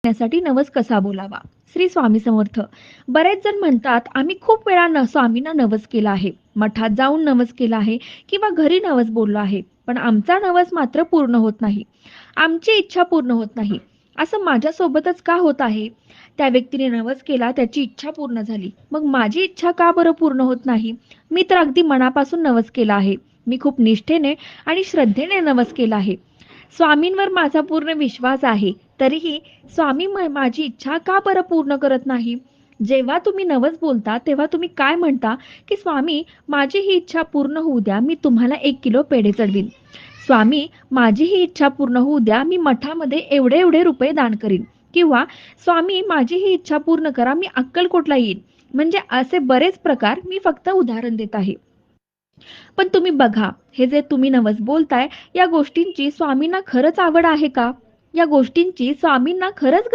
करण्यासाठी नवस कसा बोलावा. श्री स्वामी समर्थ. बरेच जण म्हणतात आम्ही खूप वेळा स्वामींना नवस केला आहे, मठात जाऊन नवस केला आहे किंवा घरी नवस बोललो आहे, पण आमचा नवस मात्र पूर्ण होत नाही. आमची इच्छा पूर्ण होत नाही. असं माझ्यासोबतच का होत आहे? त्या व्यक्तीने नवस केला, त्याची इच्छा पूर्ण झाली, मग माझी इच्छा का बरं पूर्ण होत नाही? मी तर अगदी मनापासून नवस केला आहे. मी खूप निष्ठेने आणि श्रद्धेने नवस केला आहे. स्वामींवर माझा पूर्ण विश्वास आहे, तरीही स्वामी माझी इच्छा का बरं पूर्ण करत नाही? जेव्हा तुम्ही नवस बोलता, तेव्हा तुम्ही काय म्हणता, की स्वामी माझी ही इच्छा पूर्ण होऊ द्या, मी तुम्हाला 1 किलो पेढे चढवीन. स्वामी माझी ही इच्छा पूर्ण होऊ द्या, मी मठामध्ये एवढे एवढे रुपये दान करीन. किंवा स्वामी माझी ही इच्छा पूर्ण करा, मी अक्कलकोटला येईन. म्हणजे असे बरेच प्रकार, मी फक्त उदाहरण देत आहे. पण तुम्ही बघा, हे जे तुम्ही नवस बोलताय, या गोष्टींची स्वामींना खरंच आवड आहे का? या गोष्टींची स्वामींना खरंच